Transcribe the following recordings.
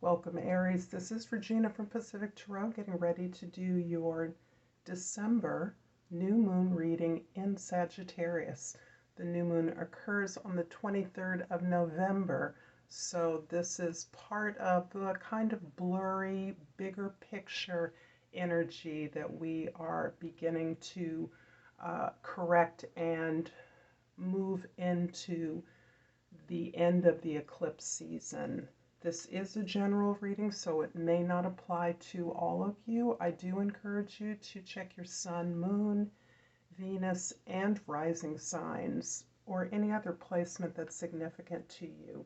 Welcome, Aries. This is Regina from Pacific Tarot, getting ready to do your December new moon reading in Sagittarius. The new moon occurs on the 23rd of November, so this is part of the kind of blurry, bigger picture energy that we are beginning to correct and move into the end of the eclipse season. This is a general reading, so it may not apply to all of you. I do encourage you to check your sun, moon, Venus, and rising signs, or any other placement that's significant to you.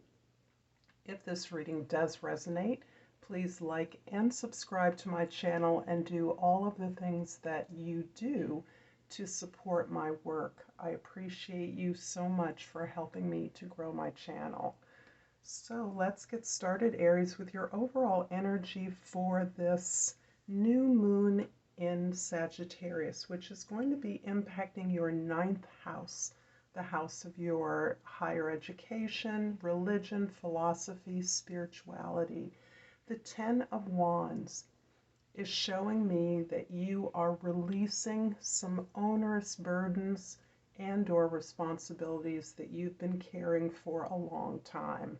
If this reading does resonate, please like and subscribe to my channel and do all of the things that you do to support my work. I appreciate you so much for helping me to grow my channel. So let's get started, Aries, with your overall energy for this new moon in Sagittarius, which is going to be impacting your 9th house, the house of your higher education, religion, philosophy, spirituality. The 10 of Wands is showing me that you are releasing some onerous burdens and or responsibilities that you've been carrying for a long time.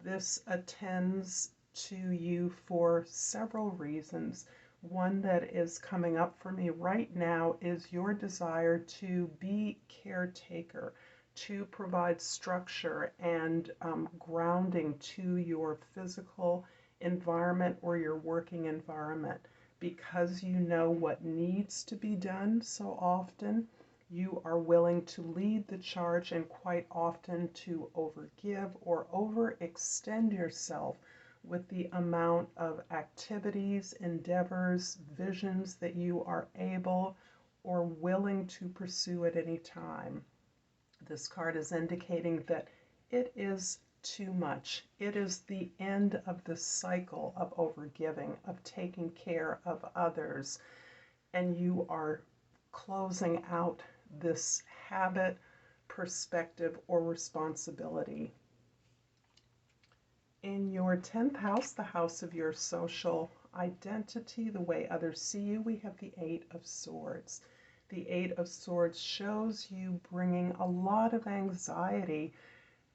This attends to you for several reasons. One that is coming up for me right now is your desire to be caretaker, to provide structure and grounding to your physical environment or your working environment. Because you know what needs to be done so often, you are willing to lead the charge and quite often to overgive or overextend yourself with the amount of activities, endeavors, visions that you are able or willing to pursue at any time. This card is indicating that it is too much. It is the end of the cycle of overgiving, of taking care of others, and you are closing out this habit, perspective, or responsibility. In your 10th house, the house of your social identity, the way others see you, we have the 8 of Swords. The 8 of Swords shows you bringing a lot of anxiety,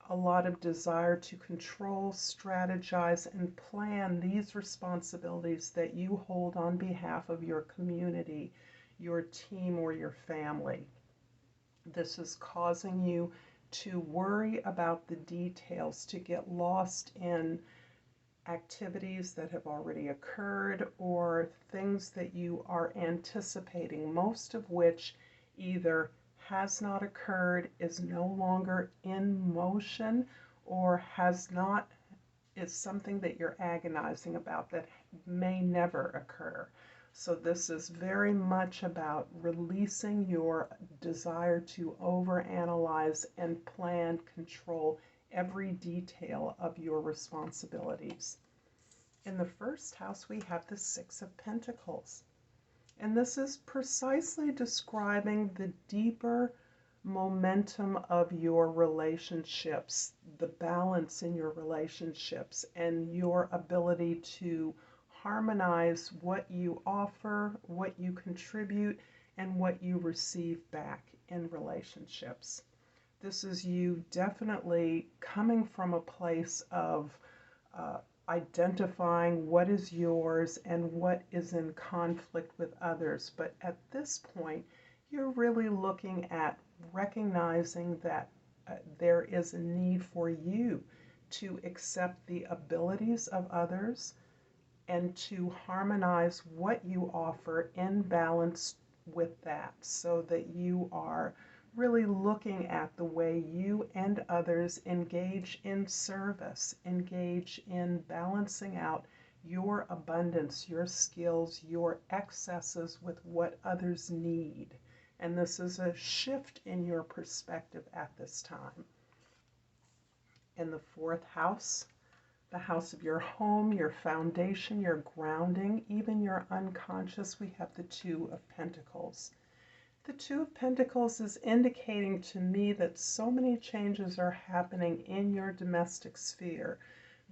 a lot of desire to control, strategize, and plan these responsibilities that you hold on behalf of your community, your team, or your family. This is causing you to worry about the details, to get lost in activities that have already occurred or things that you are anticipating, most of which either has not occurred, is no longer in motion, or is something that you're agonizing about that may never occur. So this is very much about releasing your desire to overanalyze and plan, control every detail of your responsibilities. In the first house, we have the 6 of Pentacles. And this is precisely describing the deeper momentum of your relationships, the balance in your relationships, and your ability to harmonize what you offer, what you contribute, and what you receive back in relationships. This is you definitely coming from a place of identifying what is yours and what is in conflict with others. But at this point, you're really looking at recognizing that there is a need for you to accept the abilities of others and to harmonize what you offer in balance with that, so that you are really looking at the way you and others engage in service, engage in balancing out your abundance, your skills, your excesses with what others need. And this is a shift in your perspective at this time. In the 4th house, the house of your home, your foundation, your grounding, even your unconscious, we have the 2 of Pentacles. The 2 of Pentacles is indicating to me that so many changes are happening in your domestic sphere.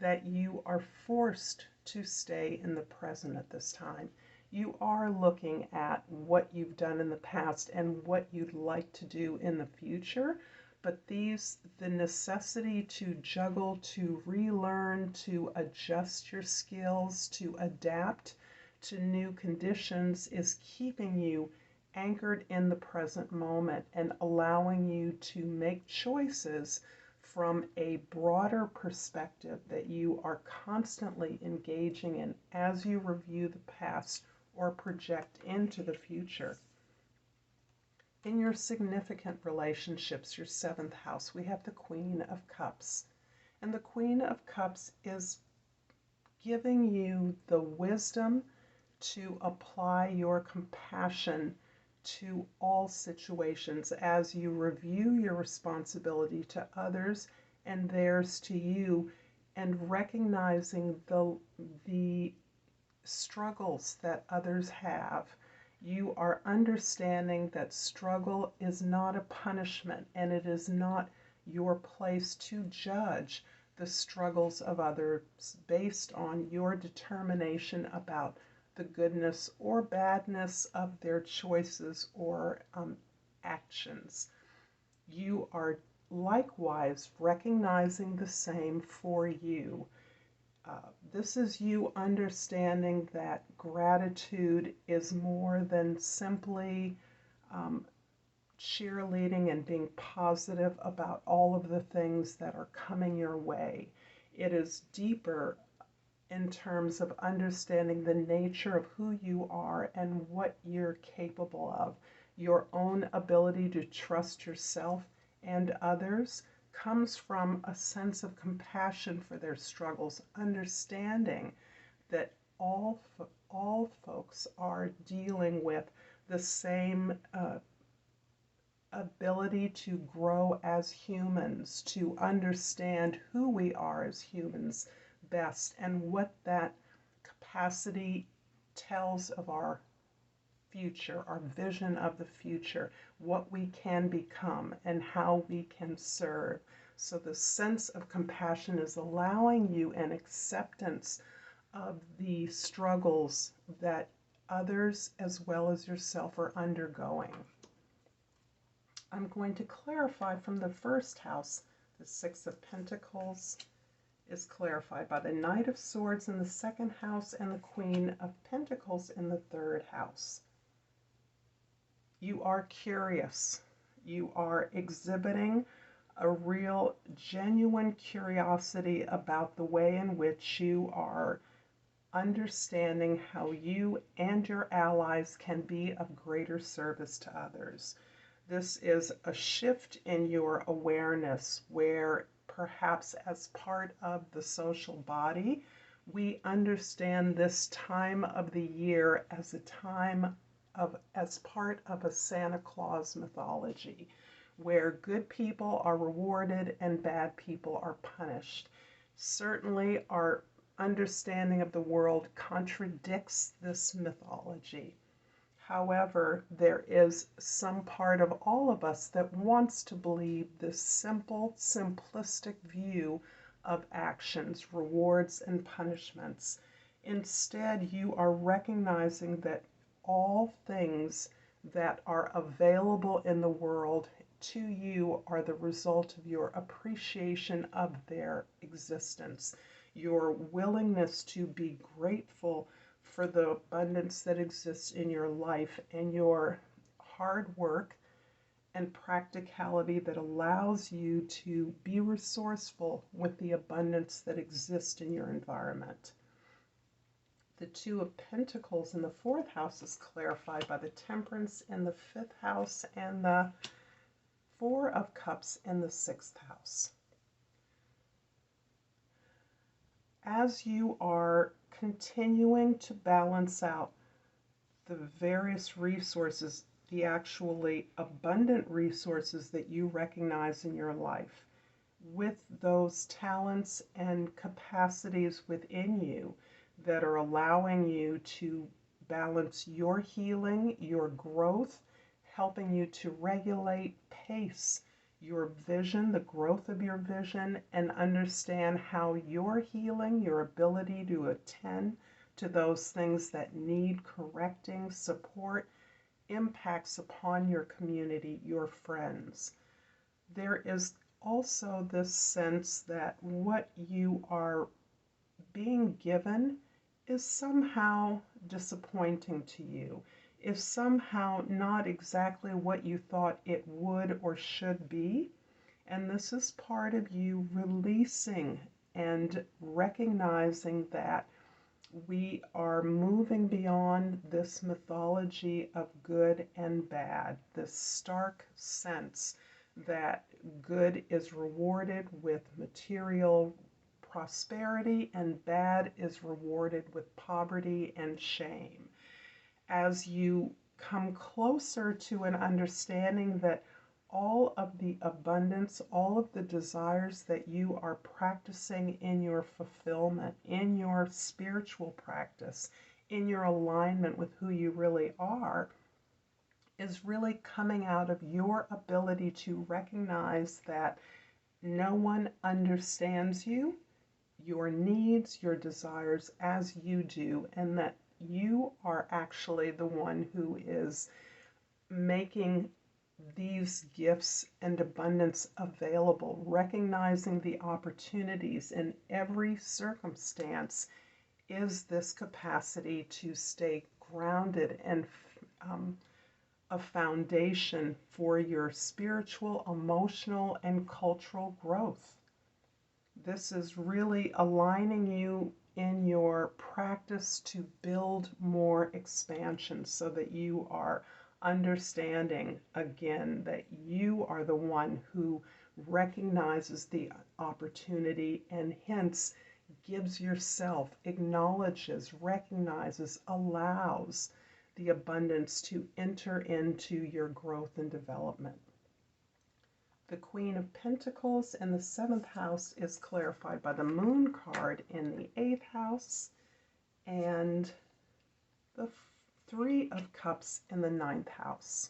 that you are forced to stay in the present at this time. You are looking at what you've done in the past and what you'd like to do in the future, but the necessity to juggle, to relearn, to adjust your skills, to adapt to new conditions is keeping you anchored in the present moment and allowing you to make choices from a broader perspective that you are constantly engaging in as you review the past or project into the future. In your significant relationships, your seventh house, we have the Queen of Cups. And the Queen of Cups is giving you the wisdom to apply your compassion to all situations as you review your responsibility to others and theirs to you, and recognizing the struggles that others have. You are understanding that struggle is not a punishment, and it is not your place to judge the struggles of others based on your determination about the goodness or badness of their choices or actions. You are likewise recognizing the same for you. This is you understanding that gratitude is more than simply cheerleading and being positive about all of the things that are coming your way. It is deeper in terms of understanding the nature of who you are and what you're capable of. Your own ability to trust yourself and others comes from a sense of compassion for their struggles, understanding that all folks are dealing with the same ability to grow as humans, to understand who we are as humans best and what that capacity tells of our future, our vision of the future, what we can become and how we can serve. So the sense of compassion is allowing you an acceptance of the struggles that others as well as yourself are undergoing. I'm going to clarify from the first house. The Six of Pentacles is clarified by the Knight of Swords in the second house and the Queen of Pentacles in the third house. You are curious. You are exhibiting a real, genuine curiosity about the way in which you are understanding how you and your allies can be of greater service to others. This is a shift in your awareness where perhaps as part of the social body, we understand this time of the year as a time as part of a Santa Claus mythology, where good people are rewarded and bad people are punished. Certainly, our understanding of the world contradicts this mythology. However, there is some part of all of us that wants to believe this simple, simplistic view of actions, rewards, and punishments. Instead, you are recognizing that all things that are available in the world to you are the result of your appreciation of their existence, your willingness to be grateful for the abundance that exists in your life, and your hard work and practicality that allows you to be resourceful with the abundance that exists in your environment. The Two of Pentacles in the fourth house is clarified by the Temperance in the fifth house and the Four of Cups in the sixth house. As you are continuing to balance out the various resources, the actually abundant resources that you recognize in your life, with those talents and capacities within you that are allowing you to balance your healing, your growth, helping you to regulate pace your vision, the growth of your vision, and understand how your healing, your ability to attend to those things that need correcting, support, impacts upon your community, your friends. There is also this sense that what you are being given is somehow disappointing to you, is somehow not exactly what you thought it would or should be. And this is part of you releasing and recognizing that we are moving beyond this mythology of good and bad, this stark sense that good is rewarded with material prosperity and bad is rewarded with poverty and shame. As you come closer to an understanding that all of the abundance, all of the desires that you are practicing in your fulfillment, in your spiritual practice, in your alignment with who you really are, is really coming out of your ability to recognize that no one understands you, your needs, your desires as you do, and that you are actually the one who is making these gifts and abundance available, recognizing the opportunities in every circumstance is this capacity to stay grounded and a foundation for your spiritual, emotional, and cultural growth. This is really aligning you in your practice to build more expansion so that you are understanding again that you are the one who recognizes the opportunity and hence gives yourself, acknowledges, recognizes, allows the abundance to enter into your growth and development. The Queen of Pentacles in the 7th house is clarified by the Moon card in the 8th house and the 3 of Cups in the 9th house.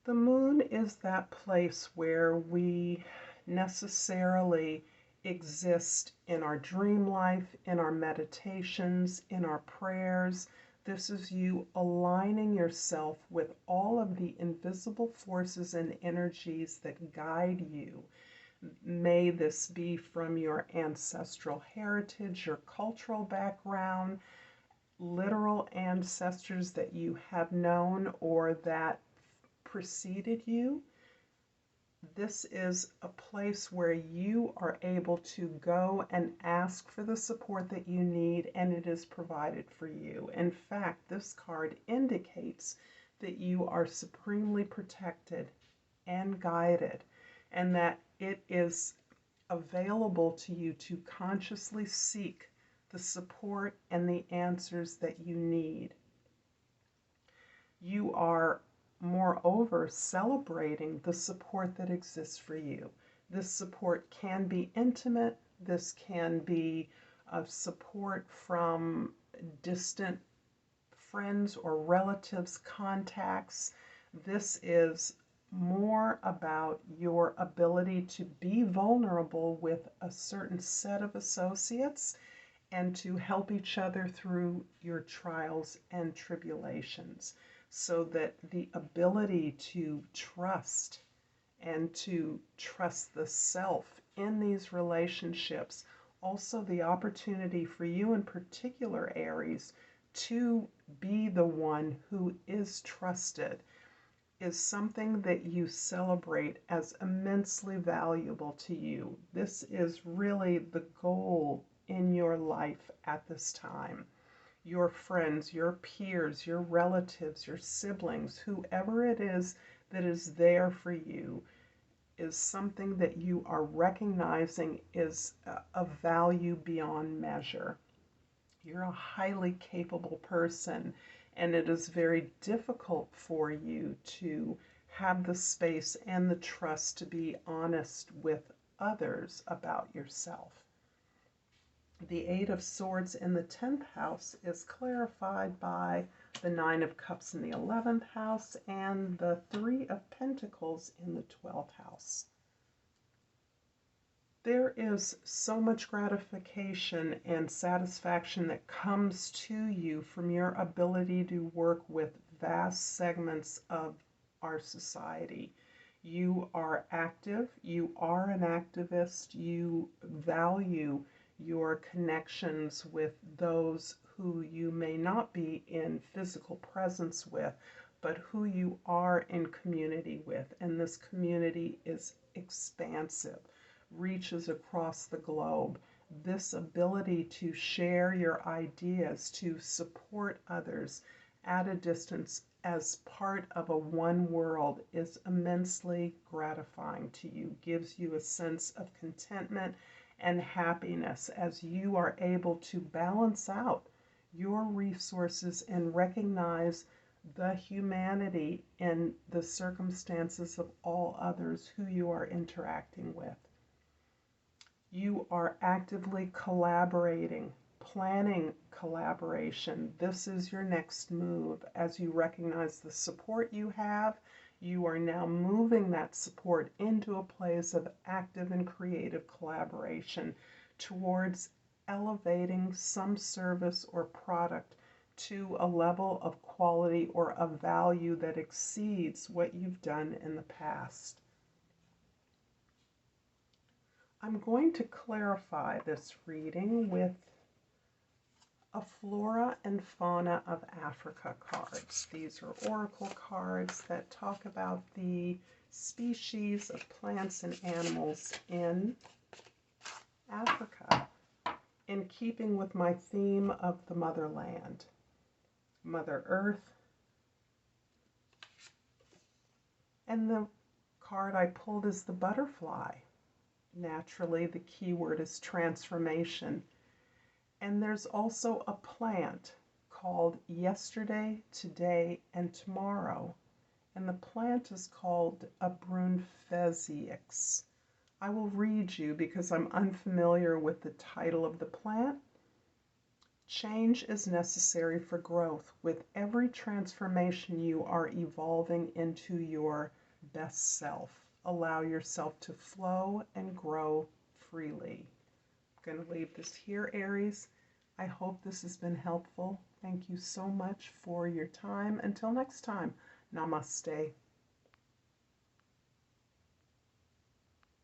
The Moon is that place where we necessarily exist in our dream life, in our meditations, in our prayers. This is you aligning yourself with all of the invisible forces and energies that guide you. May this be from your ancestral heritage, your cultural background, literal ancestors that you have known or that preceded you. This is a place where you are able to go and ask for the support that you need, and it is provided for you. In fact, this card indicates that you are supremely protected and guided, and that it is available to you to consciously seek the support and the answers that you need. You are moreover celebrating the support that exists for you. This support can be intimate, this can be support from distant friends or relatives, contacts. This is more about your ability to be vulnerable with a certain set of associates and to help each other through your trials and tribulations, so that the ability to trust and to trust the self in these relationships, also the opportunity for you in particular, Aries, to be the one who is trusted, is something that you celebrate as immensely valuable to you. This is really the goal in your life at this time. Your friends, your peers, your relatives, your siblings, whoever it is that is there for you, is something that you are recognizing is a value beyond measure. You're a highly capable person, and it is very difficult for you to have the space and the trust to be honest with others about yourself. The Eight of Swords in the 10th house is clarified by the Nine of Cups in the 11th house and the Three of Pentacles in the 12th house. There is so much gratification and satisfaction that comes to you from your ability to work with vast segments of our society. You are active, you are an activist, you value your connections with those who you may not be in physical presence with, but who you are in community with. And this community is expansive, reaches across the globe. This ability to share your ideas, to support others at a distance as part of a one world is immensely gratifying to you, gives you a sense of contentment and happiness as you are able to balance out your resources and recognize the humanity in the circumstances of all others who you are interacting with. You are actively collaborating, planning collaboration. This is your next move. As you recognize the support you have, you are now moving that support into a place of active and creative collaboration towards elevating some service or product to a level of quality or of value that exceeds what you've done in the past. I'm going to clarify this reading with a Flora and Fauna of Africa cards. These are oracle cards that talk about the species of plants and animals in Africa, in keeping with my theme of the motherland, Mother Earth. And the card I pulled is the butterfly. Naturally, the key word is transformation. And there's also a plant called Yesterday, Today, and Tomorrow. And the plant is called a Brunfezix. I will read you because I'm unfamiliar with the title of the plant. Change is necessary for growth. With every transformation, you are evolving into your best self. Allow yourself to flow and grow freely. I'm going to leave this here, Aries. I hope this has been helpful. Thank you so much for your time. Until next time, Namaste.